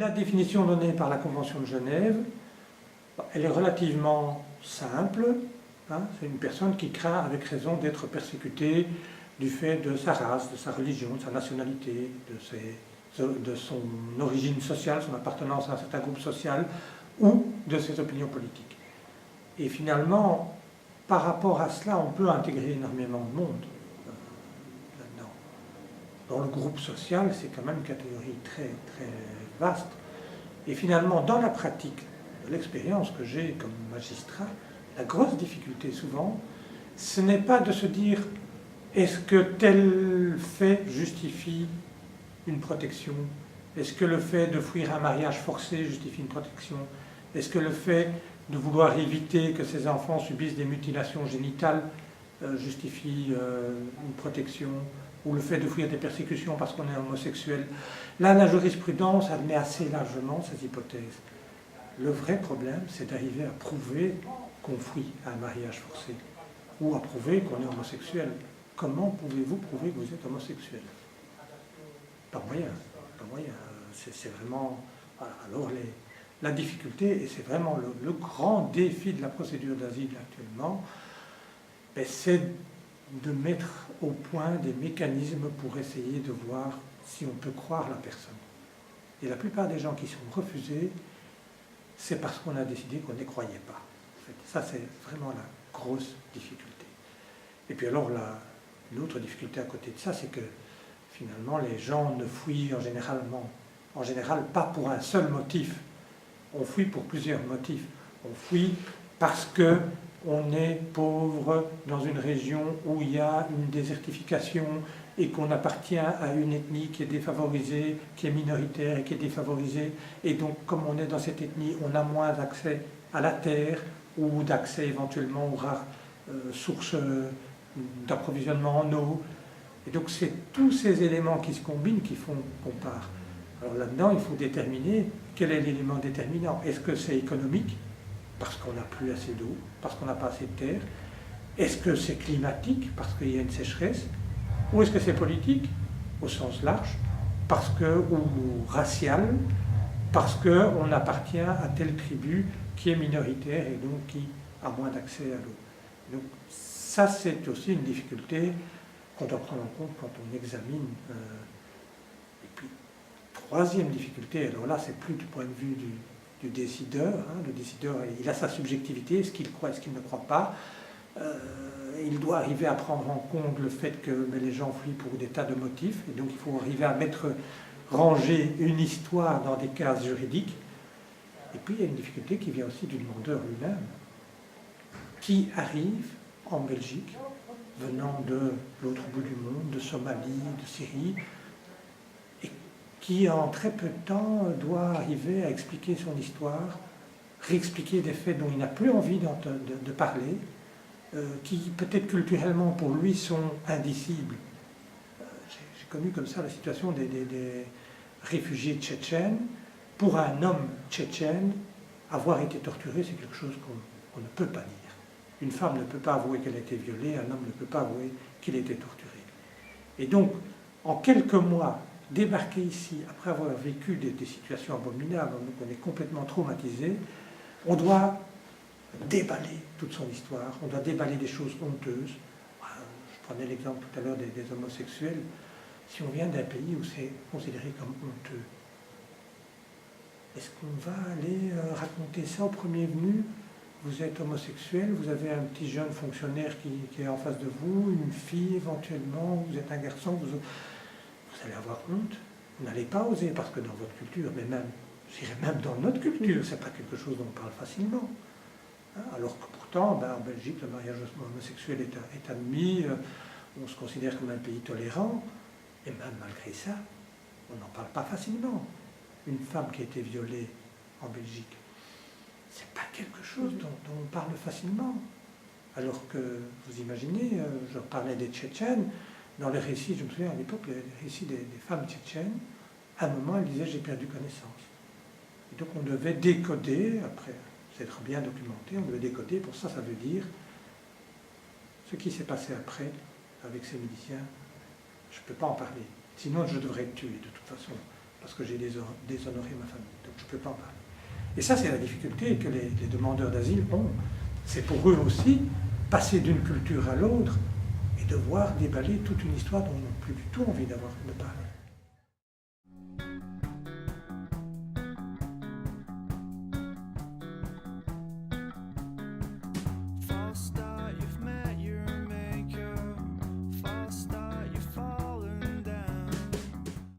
La définition donnée par la Convention de Genève, elle est relativement simple. Hein, c'est une personne qui craint avec raison d'être persécutée du fait de sa race, de sa religion, de sa nationalité, de son origine sociale, son appartenance à un certain groupe social ou de ses opinions politiques. Et finalement, par rapport à cela, on peut intégrer énormément de monde là-dedans. Dans le groupe social, c'est quand même une catégorie très, très vaste. Et finalement, dans la pratique, de l'expérience que j'ai comme magistrat, la grosse difficulté souvent, ce n'est pas de se dire est-ce que tel fait justifie une protection? Est-ce que le fait de fuir un mariage forcé justifie une protection? Est-ce que le fait de vouloir éviter que ces enfants subissent des mutilations génitales justifie une protection? Ou le fait de fuir des persécutions parce qu'on est homosexuel? Là, la jurisprudence admet assez largement ces hypothèses. Le vrai problème, c'est d'arriver à prouver qu'on fuit un mariage forcé ou à prouver qu'on est homosexuel. Comment pouvez-vous prouver que vous êtes homosexuel? Pas moyen, pas moyen. C'est vraiment... Voilà. Alors la difficulté, et c'est vraiment le grand défi de la procédure d'asile actuellement, c'est de mettre au point des mécanismes pour essayer de voir si on peut croire la personne. Et la plupart des gens qui sont refusés, c'est parce qu'on a décidé qu'on ne croyait pas. En fait, ça, c'est vraiment la grosse difficulté. Et puis alors, l'autre difficulté à côté de ça, c'est que finalement, les gens ne fuient en général pas pour un seul motif. On fuit pour plusieurs motifs. On fuit parce qu'on est pauvre dans une région où il y a une désertification et qu'on appartient à une ethnie qui est défavorisée, qui est minoritaire et qui est défavorisée. Et donc, comme on est dans cette ethnie, on a moins d'accès à la terre ou d'accès éventuellement aux rares sources d'approvisionnement en eau. Et donc, c'est tous ces éléments qui se combinent qui font qu'on part. Alors là-dedans, il faut déterminer quel est l'élément déterminant. Est-ce que c'est économique, parce qu'on n'a plus assez d'eau, parce qu'on n'a pas assez de terre? Est-ce que c'est climatique, parce qu'il y a une sécheresse? Ou est-ce que c'est politique, au sens large, ou racial, parce qu'on appartient à telle tribu qui est minoritaire et donc qui a moins d'accès à l'eau? Donc ça, c'est aussi une difficulté qu'on doit prendre en compte quand on examine. Et puis, troisième difficulté, alors là, c'est plus du point de vue du décideur. Hein. Le décideur, il a sa subjectivité, est-ce qu'il croit, est-ce qu'il ne croit pas. Il doit arriver à prendre en compte le fait que les gens fuient pour des tas de motifs, et donc il faut arriver à ranger une histoire dans des cases juridiques. Et puis il y a une difficulté qui vient aussi du demandeur lui-même, qui arrive en Belgique, venant de l'autre bout du monde, de Somalie, de Syrie, et qui en très peu de temps doit arriver à expliquer son histoire, réexpliquer des faits dont il n'a plus envie de parler, qui peut-être culturellement pour lui sont indicibles. J'ai connu comme ça la situation des réfugiés tchétchènes. Pour un homme tchétchène, avoir été torturé, c'est quelque chose qu'on ne peut pas dire. Une femme ne peut pas avouer qu'elle a été violée, un homme ne peut pas avouer qu'il a été torturé. Et donc, en quelques mois, débarquer ici, après avoir vécu des situations abominables, donc on est complètement traumatisé, on doit déballer toute son histoire, on doit déballer des choses honteuses. Je prenais l'exemple tout à l'heure des homosexuels. Si on vient d'un pays où c'est considéré comme honteux, est-ce qu'on va aller raconter ça au premier venu? Vous êtes homosexuel, vous avez un petit jeune fonctionnaire qui est en face de vous, une fille éventuellement, vous êtes un garçon, vous allez avoir honte. Vous n'allez pas oser, parce que dans votre culture, mais même, je dirais même dans notre culture, c'est pas quelque chose dont on parle facilement. Alors que pourtant, en Belgique, le mariage homosexuel est admis, on se considère comme un pays tolérant, et même malgré ça, on n'en parle pas facilement. Une femme qui a été violée en Belgique, c'est pas quelque chose dont on parle facilement. Alors que, vous imaginez, je parlais des Tchétchènes, dans les récits, je me souviens à l'époque, les récits des femmes tchétchènes, à un moment, elles disaient « j'ai perdu connaissance ». Et donc on devait décoder, après être bien documenté, on devait décoder, pour ça, ça veut dire ce qui s'est passé après avec ces miliciens, je ne peux pas en parler. Sinon, je devrais être tué de toute façon. parce que j'ai déshonoré ma famille. Donc je ne peux pas en parler. Et ça, c'est la difficulté que les demandeurs d'asile ont. C'est pour eux aussi passer d'une culture à l'autre et devoir déballer toute une histoire dont ils n'ont plus du tout envie de parler.